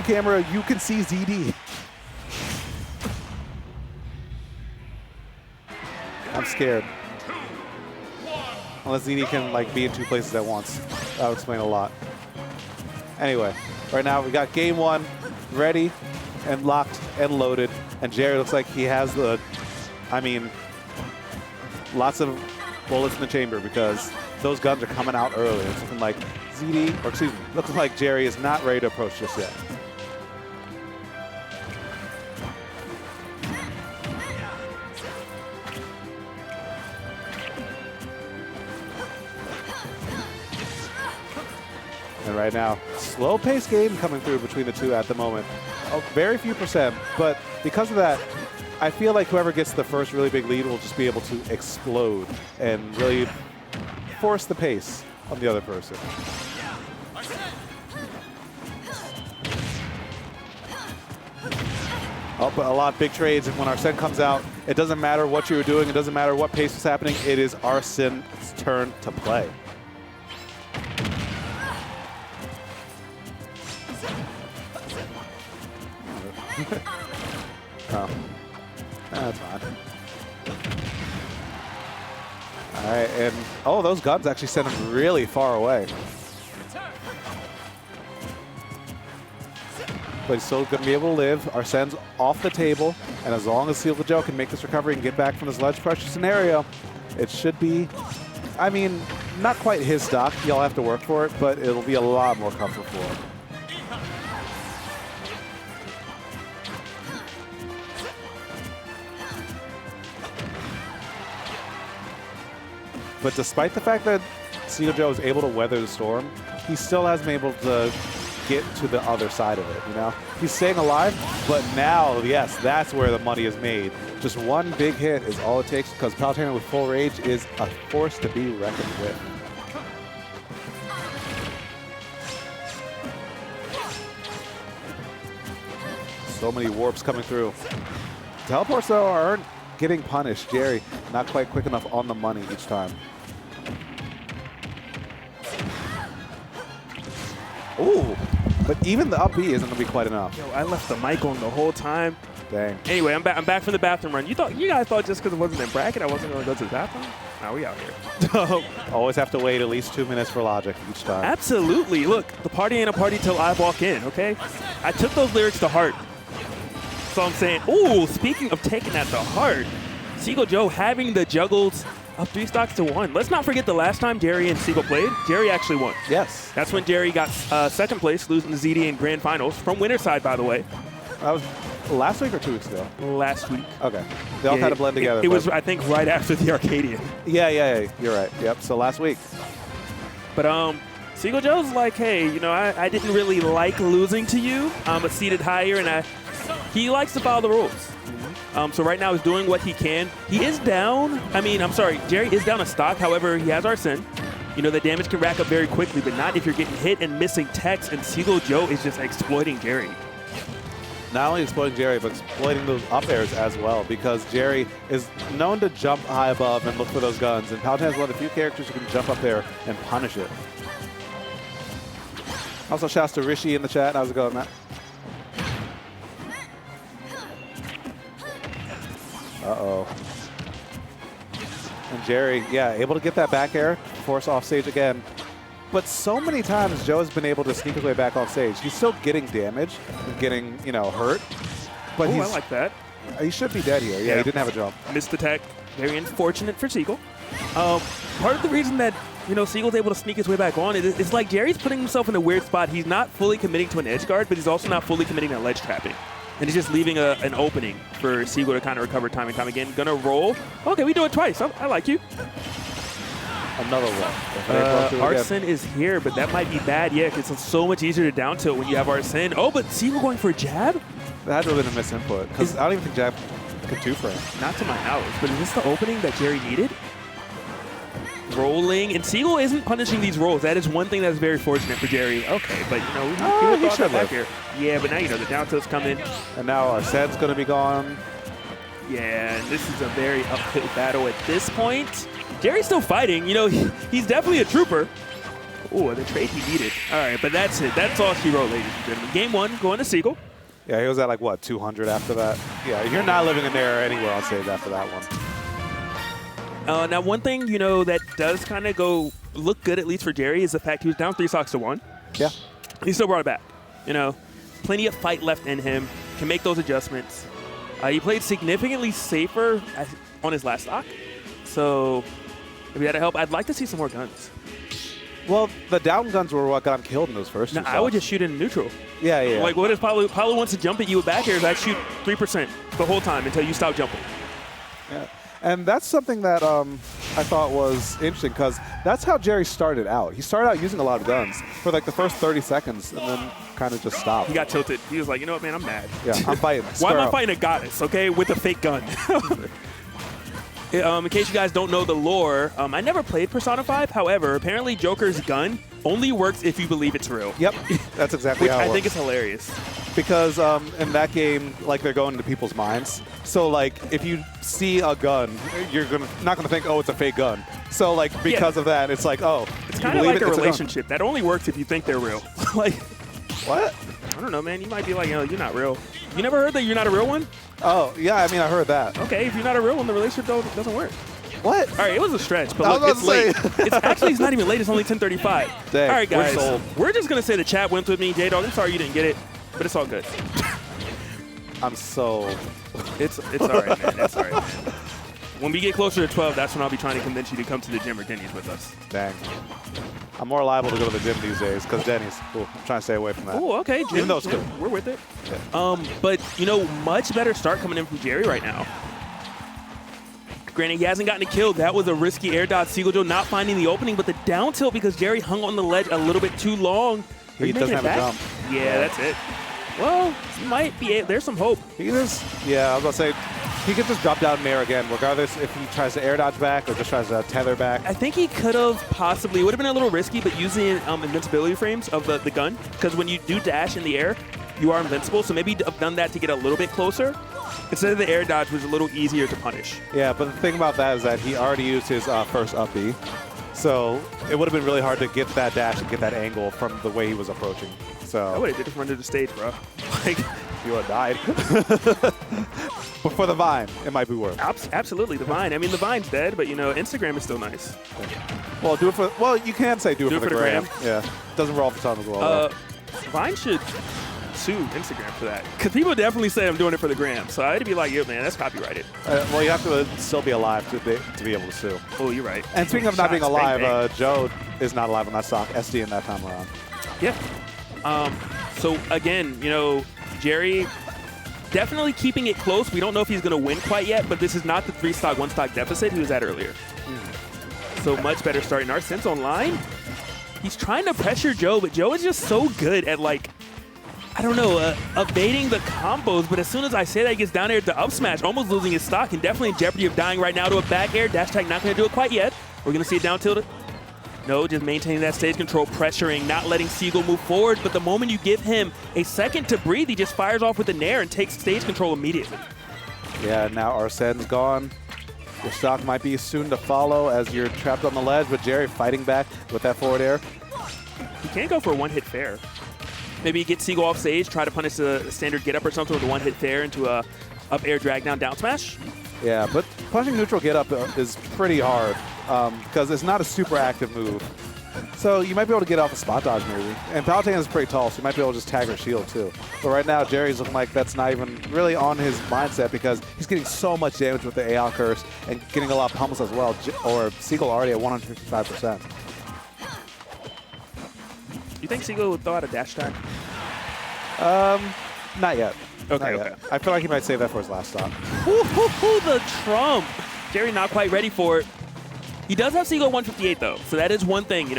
camera, you can see ZD. I'm scared. Unless ZD can like be in 2 places at once. That would explain a lot. Anyway, right now we got game 1 ready and locked and loaded. And Jerry looks like he has the, I mean, lots of bullets in the chamber because those guns are coming out early. It's looking like ZD, or excuse me, looks like Jerry is not ready to approach just yet. And right now, slow-paced game coming through between the two at the moment. Oh, very few percent, but because of that, I feel like whoever gets the first really big lead will just be able to explode and really force the pace on the other person. Oh, but a lot of big trades, and when Arsene comes out, it doesn't matter what you were doing, it doesn't matter what pace is happening, it is Arsene's turn to play. Oh, that's fine. All right, and oh, those guns actually sent him really far away. But he's still going to be able to live. Arsene's off the table, and as long as Seagull Joe can make this recovery and get back from this ledge pressure scenario, it should be, I mean, not quite his stock. He'll have to work for it, but it'll be a lot more comfortable for him. But despite the fact that Seagull Joe is able to weather the storm, he still hasn't been able to get to the other side of it, you know? He's staying alive, but now, yes, that's where the money is made. Just one big hit is all it takes, because Palutena with full rage is a force to be reckoned with. So many warps coming through. Teleports, though, aren't getting punished. Jerry, not quite quick enough on the money each time. Ooh, but even the up B isn't going to be quite enough. Yo, I left the mic on the whole time. Dang. Anyway, I'm back from the bathroom run. You guys thought just because it wasn't in bracket, I wasn't going to go to the bathroom? Nah, we out here. Always have to wait at least 2 minutes for logic each time. Absolutely. Look, the party ain't a party till I walk in, okay? I took those lyrics to heart. So I'm saying, ooh, speaking of taking that to heart, Seagull Joe having the juggles up 3 stocks to 1. Let's not forget the last time Jerry and Seagull played, Jerry actually won. Yes. That's when Jerry got second place, losing to ZD in grand finals, from winner's side, by the way. That was last week or 2 weeks ago? Last week. Okay. They all kind of blend together. It was, I think, right after the Arcadian. Yeah, you're right. Yep, so last week. But Seagull Joe's like, hey, you know, I didn't really like losing to you. I'm seated higher, and he likes to follow the rules. So right now he's doing what he can. He is down. I mean, I'm sorry, Jerry is down a stock. However, he has Arsene. You know, the damage can rack up very quickly, but not if you're getting hit and missing techs, and Seagull Joe is just exploiting Jerry. Not only exploiting Jerry, but exploiting those up airs as well, because Jerry is known to jump high above and look for those guns, and Palutena is one of the few characters who can jump up there and punish it. Also, shouts to Rishi in the chat. How's it going, Matt? Uh-oh. And Jerry, yeah, able to get that back air, force off stage again. But so many times Joe has been able to sneak his way back on stage. He's still getting damage and getting, you know, hurt. But I like that. He should be dead here. Yeah, he didn't have a jump. Missed the tech. Very unfortunate for Seagull. Part of the reason that, you know, Seagull's able to sneak his way back on is it's like Jerry's putting himself in a weird spot. He's not fully committing to an edge guard, but he's also not fully committing to ledge trapping. And he's just leaving an opening for Seagull to kind of recover time and time again. Gonna roll. Okay, we do it twice. I like you. Another one. Arsene is here, but that might be bad. Yeah, because it's so much easier to down tilt when you have Arsene. Oh, but Seagull going for a jab? That had to have been a misinput, because I don't even think jab could two-frame. Not to my house, but is this the opening that Jerry needed? Rolling, and Seagull isn't punishing these rolls. That is one thing that's very fortunate for Jerry. Okay, but you know, he should back here. Yeah, but now you know the down tilt's coming. And now Arsene's going to be gone. Yeah, and this is a very uphill battle at this point. Jerry's still fighting. You know, he's definitely a trooper. Ooh, the trade he needed. All right, but that's it. That's all she wrote, ladies and gentlemen. Game 1, going to Seagull. Yeah, he was at like, what, 200 after that? Yeah, you're not living in there anywhere on stage after that one. Now, one thing, that does kind of look good, at least for Jerry, is the fact he was down 3 stocks to 1. Yeah. He still brought it back. Plenty of fight left in him. Can make those adjustments. He played significantly safer on his last stock. So, if he had to help, I'd like to see some more guns. Well, the down guns were what got him killed in those first two. I would just shoot in neutral. Yeah, yeah. Like, what if Palu wants to jump at you with back airs? I'd shoot 3% the whole time until you stop jumping. Yeah. And that's something that I thought was interesting because that's how Jerry started out. He started out using a lot of guns for like the first 30 seconds and then kind of just stopped. He got tilted. He was like, you know what, man, I'm mad. Yeah, I'm fighting. Why am I fighting a goddess, okay, with a fake gun? In case you guys don't know the lore, I never played Persona 5. However, apparently Joker's gun only works if you believe it's real. Yep, that's exactly how it works. I think it's hilarious. Because in that game, like, they're going into people's minds. So, like, if you see a gun, you're not gonna think, oh, it's a fake gun. So, like, because of that, it's like, oh, it's kind of like a relationship. That only works if you think they're real. Like, what? I don't know, man. You might be like, you're not real. You never heard that you're not a real one? Oh, yeah, I mean, I heard that. Okay, if you're not a real one, the relationship doesn't work. What? All right, it was a stretch, but look, it's late. It's not even late. It's only 10:35. Dang, all right, guys. we're just going to say the chat went with me. J-Dog, I'm sorry you didn't get it, but it's all good. I'm so... It's all right, man. It's all right. When we get closer to 12, that's when I'll be trying to convince you to come to the gym or Denny's with us. Dang. I'm more liable to go to the gym these days because Denny's. Ooh, I'm trying to stay away from that. Oh, okay. Gym, even though it's good. We're with it. Yeah. But, much better start coming in from Jerry right now. Granted, he hasn't gotten a kill. That was a risky air dodge. Seagull Joe not finding the opening, but the down tilt because Jerry hung on the ledge a little bit too long. He doesn't have a jump. Yeah, that's it. Well, he might be. There's some hope. He just, yeah, I was about to say, he could just drop down in air again, regardless if he tries to air dodge back or just tries to tether back. I think he could have possibly, it would have been a little risky, but using invincibility frames of the gun, because when you do dash in the air, you are invincible. So maybe have done that to get a little bit closer. Instead of the air dodge, was a little easier to punish. Yeah, but the thing about that is that he already used his first up B. So it would have been really hard to get that dash and get that angle from the way he was approaching. So I would have did it from under the stage, bro. Like, you would have died. But for the Vine, it might be worth it. Absolutely, the Vine. I mean, the Vine's dead, but, Instagram is still nice. Well, you can say do it for the gram. Yeah, doesn't roll off the tongue as well. Vine should sue Instagram for that. Because people definitely say I'm doing it for the gram. So I'd be like, yo, man, that's copyrighted. Well, you have to still be alive to be able to sue. Oh, you're right. And speaking of not being alive, Joe is not alive on that stock. SD in that time around. Yeah. So, again, Jerry definitely keeping it close. We don't know if he's going to win quite yet, but this is not the 3-stock, 1-stock deficit he was at earlier. So much better start. In our sense online, he's trying to pressure Joe, but Joe is just so good at, evading the combos. But as soon as I say that, he gets down there to up smash, almost losing his stock and definitely in jeopardy of dying right now to a back air. Dash tag not going to do it quite yet. We're going to see it down tilted. No, just maintaining that stage control, pressuring, not letting Seagull move forward. But the moment you give him a second to breathe, he just fires off with the nair and takes stage control immediately. Yeah, now Arsene's gone. Your stock might be soon to follow as you're trapped on the ledge, but Jerry fighting back with that forward air. He can't go for a one-hit fair. Maybe get Seagull off stage, try to punish the standard get-up or something with a one-hit fair into a up air drag down down smash. Yeah, but punching neutral get-up is pretty hard because it's not a super active move. So you might be able to get off a spot dodge maybe. And Palutena is pretty tall, so you might be able to just tag her shield too. But right now, Jerry's looking like that's not even really on his mindset because he's getting so much damage with the AL curse and getting a lot of pummels as well. Or Seagull already at 155%. You think Seagull would throw out a dash tag? Not yet. Okay, not yet. I feel like he might save that for his last stop. The Trump. Jerry not quite ready for it. He does have Seagull 158 though, so that is one thing.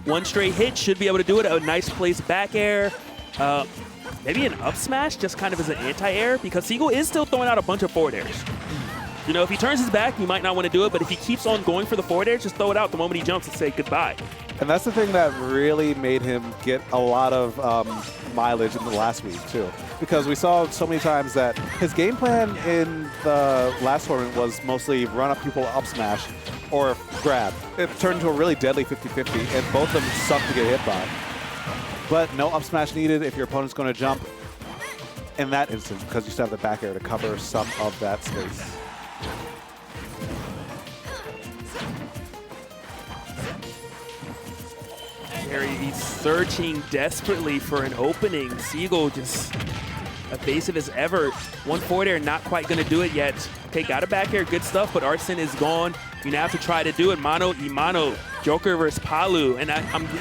One straight hit should be able to do it. A nice place back air. Maybe an up smash just kind of as an anti-air because Seagull is still throwing out a bunch of forward airs. If he turns his back, he might not want to do it, but if he keeps on going for the forward air, just throw it out the moment he jumps and say goodbye. And that's the thing that really made him get a lot of mileage in the last week, too. Because we saw so many times that his game plan in the last tournament was mostly run up people up smash or grab. It turned into a really deadly 50-50, and both of them suck to get hit by. But no up smash needed if your opponent's going to jump in that instance, because you still have the back air to cover some of that space. He's searching desperately for an opening. Seagull just evasive as ever. One forward air, not quite going to do it yet. Okay, got a back air, good stuff, but Arsene is gone. You now have to try to do it. Mano y mano, Joker versus Palu. And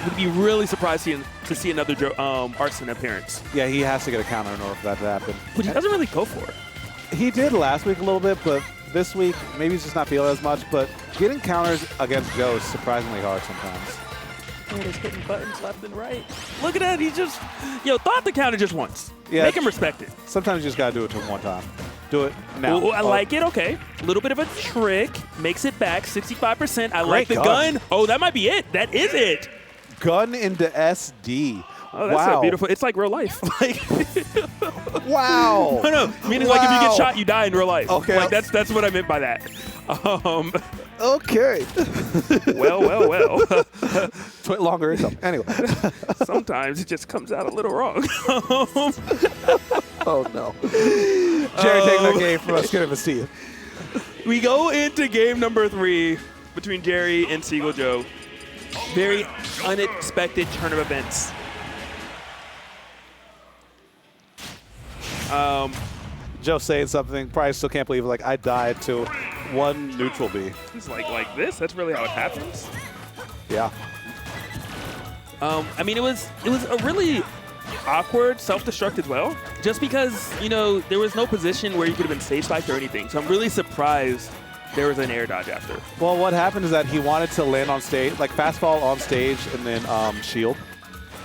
would be really surprised to see another Arsene appearance. Yeah, he has to get a counter in order for that to happen. But he doesn't really go for it. He did last week a little bit, but this week, maybe he's just not feeling as much. But getting counters against Joe is surprisingly hard sometimes. And he's hitting buttons left and right. Look at that. He just, thought the counter just once. Yeah. Make him respect it. Sometimes you just got to do it to him one time. Do it now. Ooh, I like it. Okay. A little bit of a trick. Makes it back 65%. I like the gun. gun. Oh, that might be it. That is it. Gun into SD. Oh, that's so beautiful. It's like real life. Wow. No. Meaning like if you get shot, you die in real life. Okay. Like that's what I meant by that. Okay. Well. Longer income. Anyway. Sometimes it just comes out a little wrong. Oh, no. Jerry taking that game from us. Get him a steal. We go into game number 3 between Jerry and Seagull Joe. Very unexpected turn of events. Joe saying something. Probably still can't believe it. Like, I died to one neutral B. He's like this? That's really how it happens? Yeah. I mean, it was a really awkward self-destruct as well. Just because, there was no position where you could have been stage spiked or anything. So I'm really surprised there was an air dodge after. Well, what happened is that he wanted to land on stage, like fastball on stage and then shield.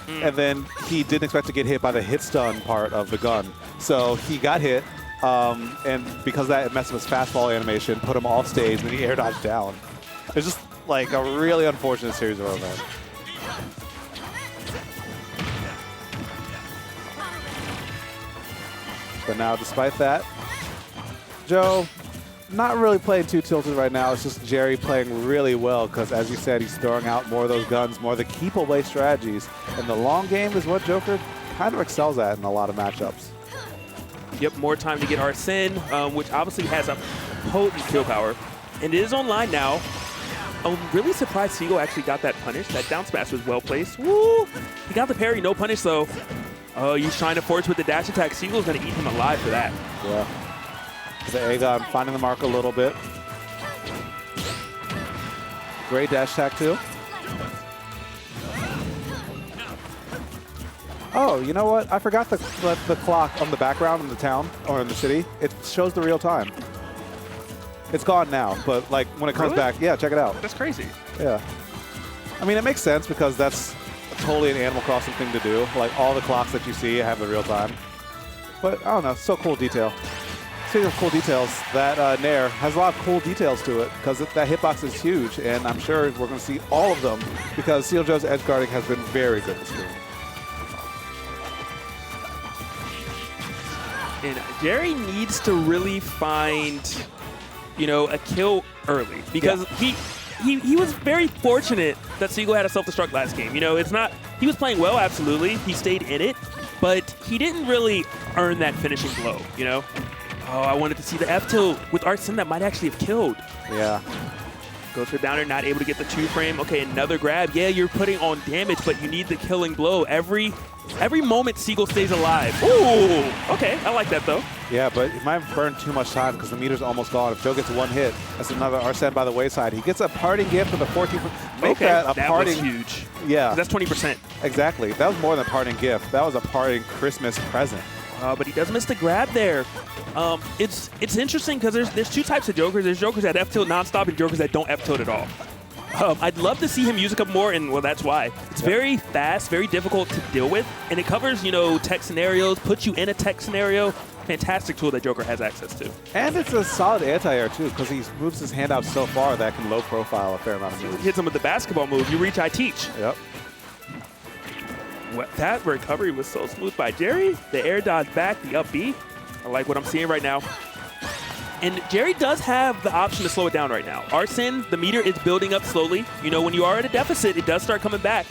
And then he didn't expect to get hit by the hit stun part of the gun. So he got hit, and because of that, it messed with his fastball animation, put him off stage, and then he air dodged down. It's just like a really unfortunate series of events. But now, despite that, Joe, not really playing too tilted right now. It's just Jerry playing really well because, as you said, he's throwing out more of those guns, more of the keep-away strategies. And the long game is what Joker kind of excels at in a lot of matchups. Yep, more time to get Arsene, which obviously has a potent kill power. And it is online now. I'm really surprised Seagull actually got that punish. That down smash was well placed. Woo! He got the parry, no punish though. Oh, he's trying to force with the dash attack. Seagull's going to eat him alive for that. Yeah. The Aegon finding the mark a little bit. Great dash attack too. Oh, you know what? I forgot the clock on the background in the town or in the city. It shows the real time. It's gone now, but like when it comes back, yeah, check it out. That's crazy. Yeah. I mean, it makes sense because that's totally an Animal Crossing thing to do. Like all the clocks that you see have the real time. But I don't know, so cool detail. Speaking of cool details, that Nair has a lot of cool details to it because that hitbox is huge, and I'm sure we're going to see all of them because Seal Joe's edge guarding has been very good this game. And Jerry needs to really find, a kill early because he was very fortunate that Seagull had a self-destruct last game. It's not, he was playing well, absolutely. He stayed in it, but he didn't really earn that finishing blow, Oh, I wanted to see the F tilt with Arsene that might actually have killed. Yeah. Goes for downer, not able to get the 2-frame. Okay, another grab. Yeah, you're putting on damage, but you need the killing blow. Every moment Seagull stays alive. Ooh, okay, I like that though. Yeah, but he might have burned too much time because the meter's almost gone. If Joe gets one hit, that's another Arsene by the wayside. He gets a parting gift for the 14. Make that a parting. That was huge. Yeah. That's 20%. Exactly. That was more than a parting gift. That was a parting Christmas present. But he does miss the grab there. It's interesting because there's two types of Jokers. There's Jokers that F-tilt nonstop and Jokers that don't F-tilt at all. I'd love to see him use a couple more, and well, that's why. It's very fast, very difficult to deal with, and it covers, tech scenarios, puts you in a tech scenario. Fantastic tool that Joker has access to. And it's a solid anti-air, too, because he moves his hand out so far that can low profile a fair amount of moves. Hits him with the basketball move. You reach, I teach. Yep. That recovery was so smooth by Jerry. The air dodge back, the up B. I like what I'm seeing right now. And Jerry does have the option to slow it down right now. Arsene, the meter is building up slowly. You know, when you are at a deficit, it does start coming back.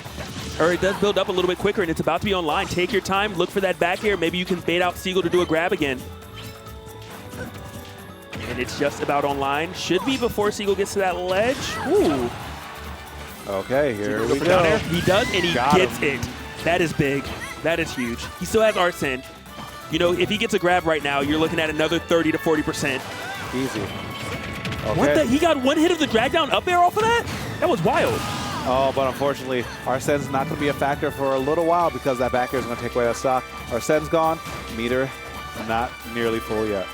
Or it does build up a little bit quicker, and it's about to be online. Take your time. Look for that back air. Maybe you can bait out Seagull to do a grab again. And it's just about online. Should be before Seagull gets to that ledge. Ooh. Okay, here we Down go. air. He does, and he Got gets him. it. That is big. That is huge. He still has Arsene. You know, if he gets a grab right now, you're looking at another 30 to 40%. Easy. Okay. What the? He got one hit of the drag down up air off of that? That was wild. Oh, but unfortunately, Arsene's not going to be a factor for a little while because that back air is going to take away that stock. Arsene's gone. Meter not nearly full yet.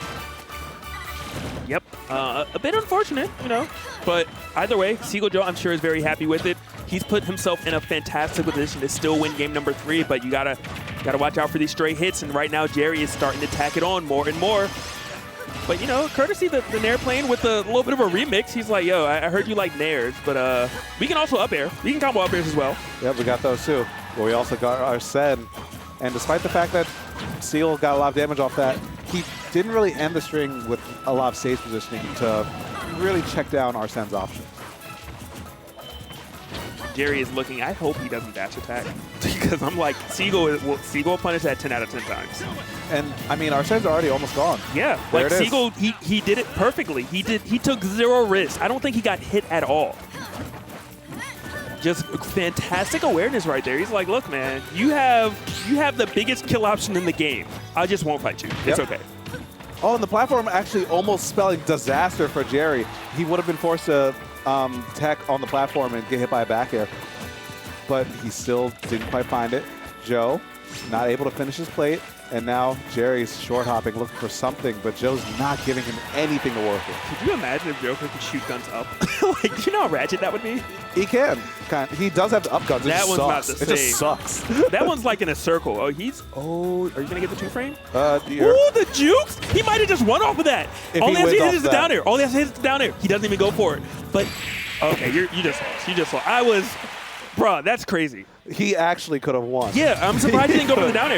Yep. A bit unfortunate, you know. But either way, Seagull Joe, I'm sure, is very happy with it. He's put himself in a fantastic position to still win game number 3, but you gotta watch out for these stray hits. And right now, Jerry is starting to tack it on more and more. But, you know, courtesy the Nair playing with a little bit of a remix, he's like, yo, I heard you like Nairs, but we can also up air. We can combo up airs as well. Yep, we got those too. But we also got Arsene. And despite the fact that Seagull got a lot of damage off that, he didn't really end the string with a lot of stage positioning to really check down Arsene's options. Jerry is looking. I hope he doesn't dash attack because I'm like, Seagull will punish that 10 out of 10 times. And I mean, Arsene's already almost gone. Yeah, There like it is. Seagull, he did it perfectly. He took 0 risk. I don't think he got hit at all. Just fantastic awareness right there. He's like, look, man, you have the biggest kill option in the game. I just won't fight you. It's Yep. okay. Oh, and the platform actually almost spelling disaster for Jerry. He would have been forced to tech on the platform and get hit by a back air. But he still didn't quite find it. Joe, not able to finish his plate. And now Jerry's short hopping, looking for something, but Joe's not giving him anything to work with. Could you imagine if Joker could shoot guns up? Like, do you know how ratchet that would be? He can. He does have the up guns. It That just one's not sucks. the It just same. sucks. That one's like in a circle. Oh, are you going to get the 2-frame? Dear. Ooh, the jukes! He might have just won off of that. If All he he has to wins hit off is the that. down air. All he has to hit is the down air. He doesn't even go for it. But, okay, you just lost. Bruh, that's crazy. He actually could have won. Yeah, I'm surprised he didn't go for the down air.